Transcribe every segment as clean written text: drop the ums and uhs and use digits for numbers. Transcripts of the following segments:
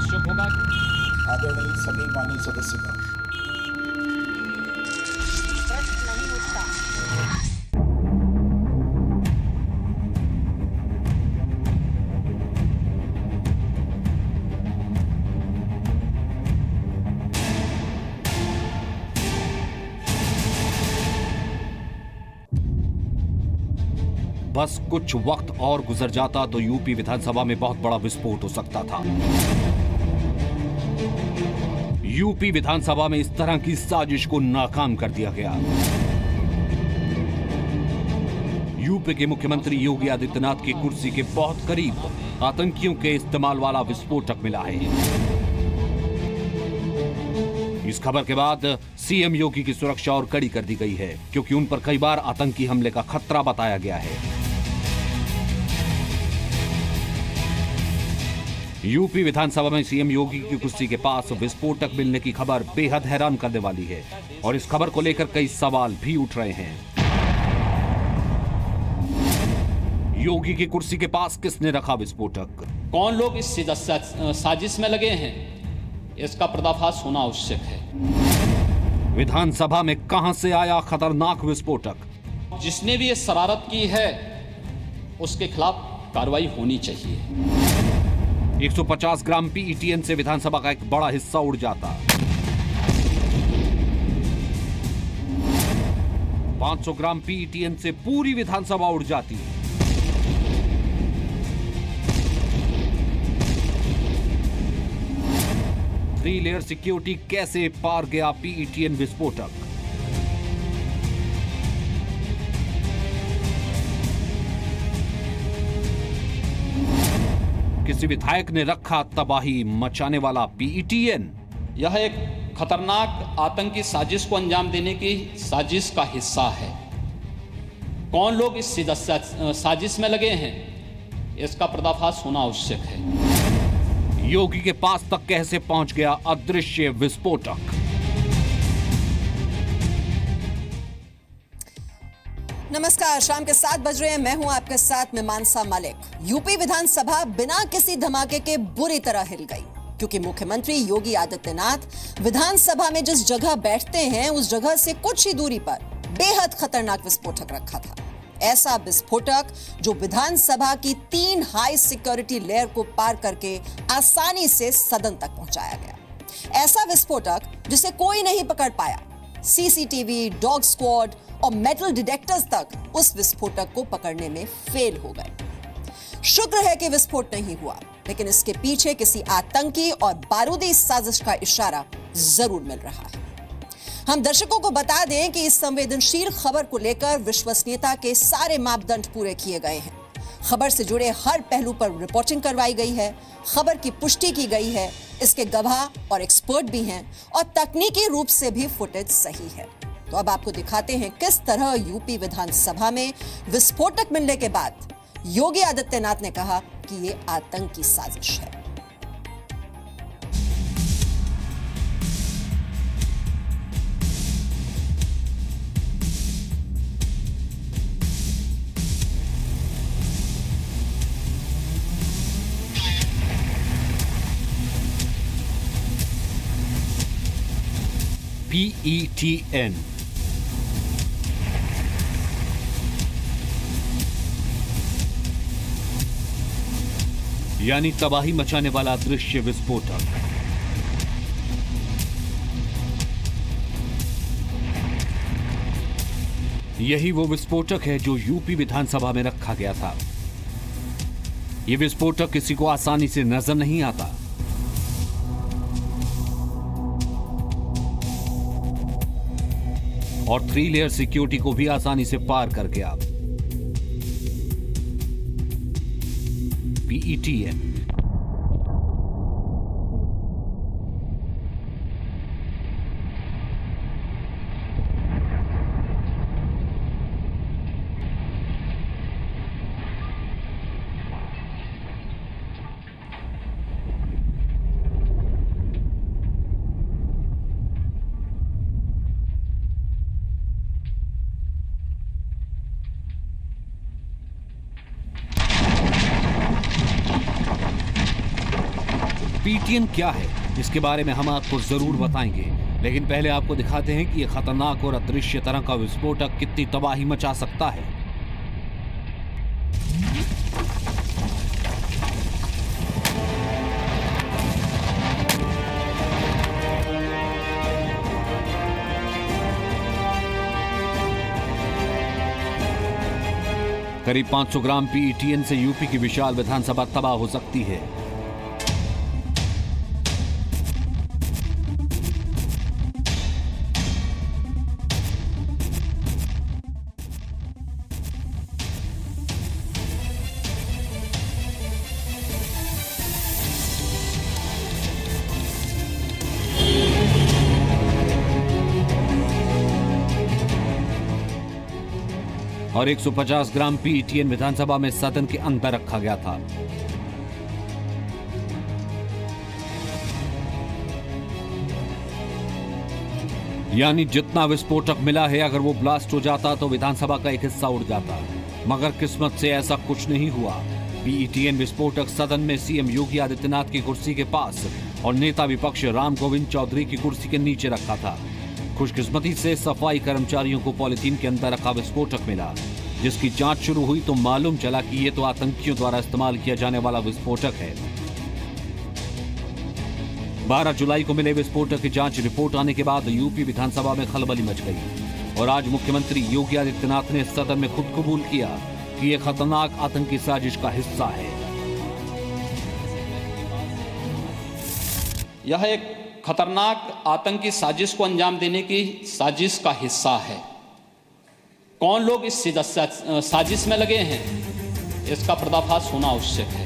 आवश्यक होगा। आदरणीय सभी माननीय सदस्यगण, प्रश्न नहीं उठता। बस कुछ वक्त और गुजर जाता तो यूपी विधानसभा में बहुत बड़ा विस्फोट हो सकता था। यूपी विधानसभा में इस तरह की साजिश को नाकाम कर दिया गया। यूपी के मुख्यमंत्री योगी आदित्यनाथ की कुर्सी के बहुत करीब आतंकियों के इस्तेमाल वाला विस्फोटक मिला है। इस खबर के बाद सीएम योगी की सुरक्षा और कड़ी कर दी गई है, क्योंकि उन पर कई बार आतंकी हमले का खतरा बताया गया है। यूपी विधानसभा में सीएम योगी की कुर्सी के पास विस्फोटक मिलने की खबर बेहद हैरान करने वाली है और इस खबर को लेकर कई सवाल भी उठ रहे हैं। योगी की कुर्सी के पास किसने रखा विस्फोटक? कौन लोग इस साजिश में लगे हैं, इसका पर्दाफाश होना आवश्यक है। विधानसभा में कहां से आया खतरनाक विस्फोटक? जिसने भी ये शरारत की है उसके खिलाफ कार्रवाई होनी चाहिए। 150 ग्राम पीईटीएन से विधानसभा का एक बड़ा हिस्सा उड़ जाता। 500 ग्राम पीईटीएन से पूरी विधानसभा उड़ जाती। थ्री लेयर सिक्योरिटी कैसे पार गया पीईटीएन विस्फोटक? किसी विधायक ने रखा तबाही मचाने वाला पीईटीएन? यह एक खतरनाक आतंकी साजिश को अंजाम देने की साजिश का हिस्सा है। कौन लोग इस साजिश में लगे हैं, इसका पर्दाफाश होना आवश्यक है। योगी के पास तक कैसे पहुंच गया अदृश्य विस्फोटक? नमस्कार, शाम के 7 बज रहे हैं। मैं हूं आपके साथ में मानसा मलिक। यूपी विधानसभा बिना किसी धमाके के बुरी तरह हिल गई, क्योंकि मुख्यमंत्री योगी आदित्यनाथ विधानसभा में जिस जगह बैठते हैं उस जगह से कुछ ही दूरी पर बेहद खतरनाक विस्फोटक रखा था। ऐसा विस्फोटक जो विधानसभा की 3 हाई सिक्योरिटी लेयर को पार करके आसानी से सदन तक पहुंचाया गया। ऐसा विस्फोटक जिसे कोई नहीं पकड़ पाया। सीसीटीवी, डॉग स्क्वाड और मेटल डिटेक्टर्स तक उस विस्फोटक को पकड़ने में फेल हो गए। शुक्र है कि विस्फोट नहीं हुआ, लेकिन इसके पीछे किसी आतंकी और बारूदी साजिश का इशारा जरूर मिल रहा है। हम दर्शकों को बता दें कि इस संवेदनशील खबर को लेकर विश्वसनीयता के सारे मापदंड पूरे किए गए हैं। खबर से जुड़े हर पहलू पर रिपोर्टिंग करवाई गई है, खबर की पुष्टि की गई है, इसके गवाह और एक्सपर्ट भी हैं और तकनीकी रूप से भी फुटेज सही है। तो अब आपको दिखाते हैं किस तरह यूपी विधानसभा में विस्फोटक मिलने के बाद योगी आदित्यनाथ ने कहा कि ये आतंकी साजिश है। पीईटीएन यानी तबाही मचाने वाला दृश्य विस्फोटक। यही वो विस्फोटक है जो यूपी विधानसभा में रखा गया था। यह विस्फोटक किसी को आसानी से नजर नहीं आता। और 3 लेयर सिक्योरिटी को भी आसानी से पार कर गया। पीईटीएन पीटीएन क्या है, इसके बारे में हम आपको जरूर बताएंगे, लेकिन पहले आपको दिखाते हैं कि यह खतरनाक और अदृश्य तरह का विस्फोटक कितनी तबाही मचा सकता है। करीब 500 ग्राम पीईटीएन से यूपी की विशाल विधानसभा तबाह हो सकती है। और 150 ग्राम पीईटीएन विधानसभा में सदन के अंदर रखा गया था। यानी जितना विस्फोटक मिला है, अगर वो ब्लास्ट हो जाता तो विधानसभा का एक हिस्सा उड़ जाता, मगर किस्मत से ऐसा कुछ नहीं हुआ। पीईटीएन विस्फोटक सदन में सीएम योगी आदित्यनाथ की कुर्सी के पास और नेता विपक्ष राम गोविंद चौधरी की कुर्सी के नीचे रखा था। खुशकिस्मती से सफाई कर्मचारियों को पॉलिथीन के अंदर रखा विस्फोटक मिला, जिसकी जांच शुरू हुई तो मालूम चला कि ये तो आतंकियों द्वारा इस्तेमाल किया जाने वाला विस्फोटक है। 12 जुलाई को मिले विस्फोटक की जांच रिपोर्ट आने के बाद यूपी विधानसभा में खलबली मच गई और आज मुख्यमंत्री योगी आदित्यनाथ ने सदन में खुद कबूल किया कि यह खतरनाक आतंकी साजिश का हिस्सा है। यह एक खतरनाक आतंकी साजिश को अंजाम देने की साजिश का हिस्सा है। कौन लोग इस साजिश में लगे हैं, इसका पर्दाफाश होना आवश्यक है।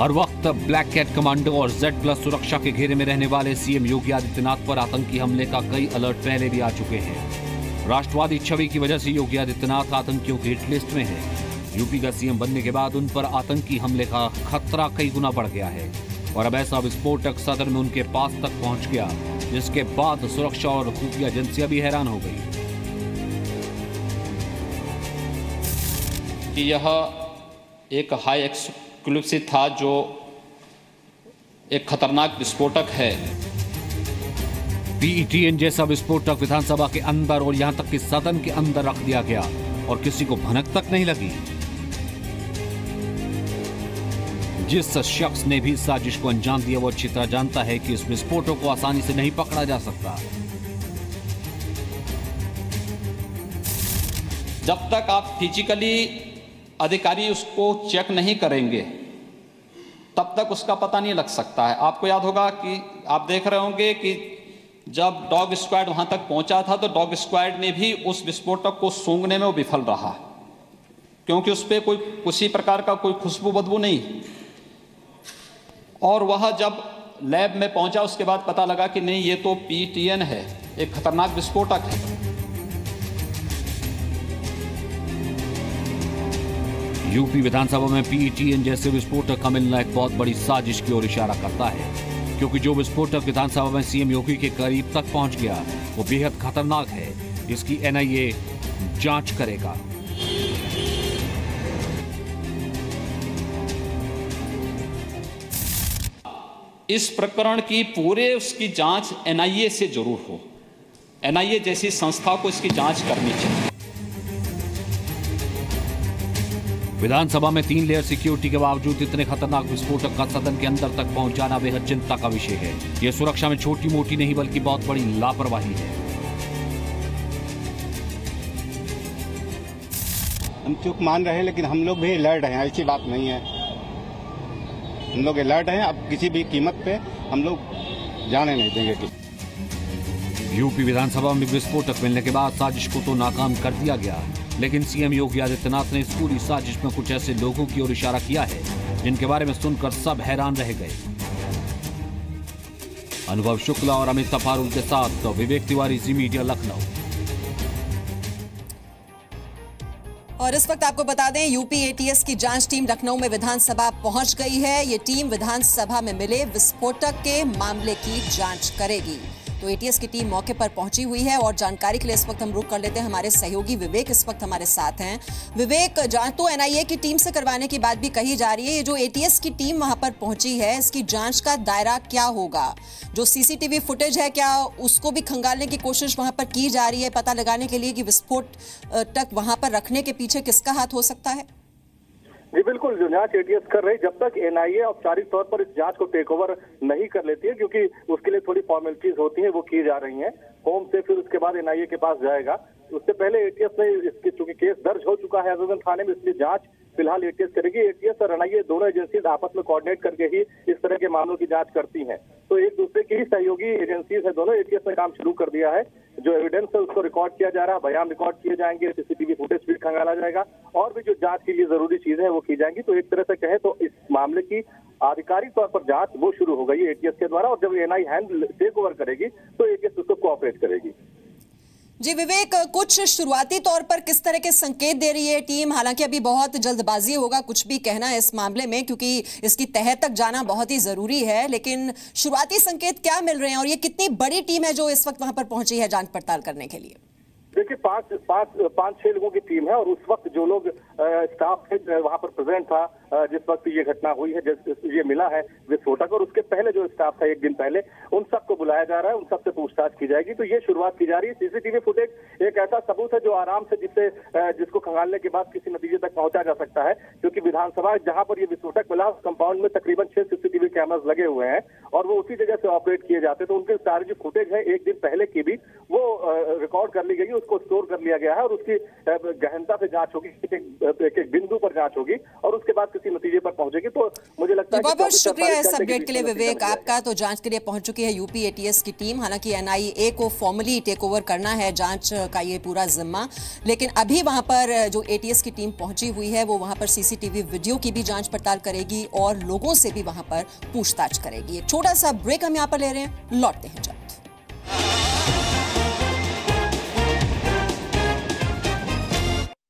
हर वक्त ब्लैक कैट कमांडो और Z+ सुरक्षा के घेरे में रहने वाले सीएम योगी आदित्यनाथ पर आतंकी हमले का कई अलर्ट पहले भी आ चुके हैं। राष्ट्रवादी छवि की वजह से योगी आदित्यनाथ आतंकियों की हिट लिस्ट में है। यूपी का सीएम बनने के बाद उन पर आतंकी हमले का खतरा कई गुना बढ़ गया है और अब ऐसा विस्फोटक सदन में उनके पास तक पहुंच गया, जिसके बाद सुरक्षा और खुफिया एजेंसियां भी हैरान हो गई कि यह एक हाई एक्सक्लूसिव था, जो एक खतरनाक विस्फोटक है। पीईटीएन जैसा विस्फोटक विधानसभा के अंदर और यहां तक कि सदन के अंदर रख दिया गया और किसी को भनक तक नहीं लगी। जिस शख्स ने भी साजिश को अंजाम दिया वो अच्छी तरह जानता है कि इस विस्फोटक को आसानी से नहीं पकड़ा जा सकता। जब तक आप फिजिकली अधिकारी उसको चेक नहीं करेंगे तब तक उसका पता नहीं लग सकता है। आपको याद होगा कि आप देख रहे होंगे कि जब डॉग स्क्वाड वहां तक पहुंचा था तो डॉग स्क्वाड ने भी उस विस्फोटक को सूंघने में वो विफल रहा, क्योंकि उस पर कोई किसी प्रकार का कोई खुशबू बदबू नहीं। और वह जब लैब में पहुंचा उसके बाद पता लगा कि नहीं, ये तो पीईटीएन है, एक खतरनाक विस्फोटक है। यूपी विधानसभा में पीईटीएन जैसे विस्फोटक का मिलना एक बहुत बड़ी साजिश की ओर इशारा करता है, क्योंकि जो विस्फोटक विधानसभा में सीएम योगी के करीब तक पहुंच गया वो बेहद खतरनाक है। इसकी एनआईए जांच करेगा। इस प्रकरण की पूरे उसकी जांच एनआईए से जरूर हो। एनआईए जैसी संस्था को इसकी जांच करनी चाहिए। विधानसभा में 3 लेयर सिक्योरिटी के बावजूद इतने खतरनाक विस्फोटक का सदन के अंदर तक पहुंचाना बेहद चिंता का विषय है। यह सुरक्षा में छोटी मोटी नहीं बल्कि बहुत बड़ी लापरवाही है। हम चूक मान रहे हैं, लेकिन हम लोग भी अलर्ट हैं, ऐसी बात नहीं है। हम लोग अलर्ट हैं, अब किसी भी कीमत पे हम लोग जाने नहीं देंगे। यूपी विधानसभा में विस्फोटक मिलने के बाद साजिश को तो नाकाम कर दिया गया, लेकिन सीएम योगी आदित्यनाथ ने इस पूरी साजिश में कुछ ऐसे लोगों की ओर इशारा किया है जिनके बारे में सुनकर सब हैरान रह गए। अनुभव शुक्ला और अमित तफारुल के साथ विवेक तिवारी, जी मीडिया, लखनऊ। और इस वक्त आपको बता दें, यूपी एटीएस की जांच टीम लखनऊ में विधानसभा पहुंच गई है। ये टीम विधानसभा में मिले विस्फोटक के मामले की जांच करेगी। तो एटीएस की टीम मौके पर पहुंची हुई है और जानकारी के लिए इस वक्त हम रुक कर लेते हैं। हमारे सहयोगी विवेक इस वक्त हमारे साथ हैं। विवेक, जांच तो एनआईए की टीम से करवाने की बात भी कही जा रही है। ये जो एटीएस की टीम वहां पर पहुंची है, इसकी जांच का दायरा क्या होगा? जो सीसीटीवी फुटेज है, क्या उसको भी खंगालने की कोशिश वहां पर की जा रही है, पता लगाने के लिए कि विस्फोट तक वहां पर रखने के पीछे किसका हाथ हो सकता है? जी बिल्कुल, जो जांच एटीएस कर रही, जब तक एनआईए औपचारिक तौर पर इस जांच को टेक ओवर नहीं कर लेती है, क्योंकि उसके लिए थोड़ी फॉर्मेलिटीज होती हैं, वो की जा रही हैं होम से, फिर उसके बाद एनआईए के पास जाएगा। उससे पहले एटीएस ने इसकी, चूंकि केस दर्ज हो चुका है अजोगन थाने में, इसलिए जांच फिलहाल एटीएस करेगी। एटीएस और एनआईए दोनों एजेंसीज आपस में कोऑर्डिनेट करके ही इस तरह के मामलों की जांच करती हैं। तो एक दूसरे की ही सहयोगी एजेंसीज है दोनों। एटीएस ने काम शुरू कर दिया है, जो एविडेंस है उसको रिकॉर्ड किया जा रहा है, बयान रिकॉर्ड किए जाएंगे, सीसीटीवी फुटेज भी खंगाला जाएगा और भी जो जांच के लिए जरूरी चीजें हैं वो की जाएंगी। तो एक तरह से कहें तो इस मामले की आधिकारिक तौर पर जांच वो शुरू हो गई है एटीएस के द्वारा, और जब एनआई हैंड टेक ओवर करेगी तो एटीएस उसको कोऑपरेट करेगी। जी विवेक, कुछ शुरुआती तौर पर किस तरह के संकेत दे रही है टीम? हालांकि अभी बहुत जल्दबाजी होगा कुछ भी कहना इस मामले में, क्योंकि इसकी तह तक जाना बहुत ही जरूरी है, लेकिन शुरुआती संकेत क्या मिल रहे हैं और ये कितनी बड़ी टीम है जो इस वक्त वहां पर पहुंची है जांच पड़ताल करने के लिए? देखिए, पांच छह लोगों की टीम है और उस वक्त जो लोग स्टाफ वहां पर प्रेजेंट था जिस वक्त ये घटना हुई है, ये मिला है विस्फोटक, और उसके पहले जो स्टाफ था एक दिन पहले, उन सबको बुलाया जा रहा है, उन सबसे पूछताछ की जाएगी। तो ये शुरुआत की जा रही है। सीसीटीवी फुटेज एक ऐसा सबूत है जो आराम से जिसको खंगालने के बाद किसी नतीजे तक पहुंचा जा सकता है, क्योंकि विधानसभा जहां पर ये विस्फोटक मिला उस कंपाउंड में तकरीबन 6 सीसीटीवी कैमरास लगे हुए हैं और वो उसी जगह से ऑपरेट किए जाते हैं। तो उनके सारी जो फुटेज है एक दिन पहले की भी वो रिकॉर्ड कर ली गई, उसको स्टोर कर लिया गया है और उसकी गहनता से जांच होगी, एक बिंदु पर जांच होगी और उसके बाद किसी नतीजे पर पहुंचेगी। तो मुझे लगता है बहुत बहुत शुक्रिया इस अपडेट के लिए विवेक आपका। तो जांच के लिए पहुंच चुकी है यूपी एटीएस की टीम। हालांकि एनआईए को फॉर्मली टेक ओवर करना है जांच का ये पूरा जिम्मा, लेकिन अभी वहां पर जो एटीएस की टीम पहुंची हुई है वो वहां पर सीसीटीवी वीडियो की भी जांच पड़ताल करेगी और लोगों से भी वहां पर पूछताछ करेगी। एक छोटा सा ब्रेक हम यहां पर ले रहे हैं, लौटते हैं जल्द।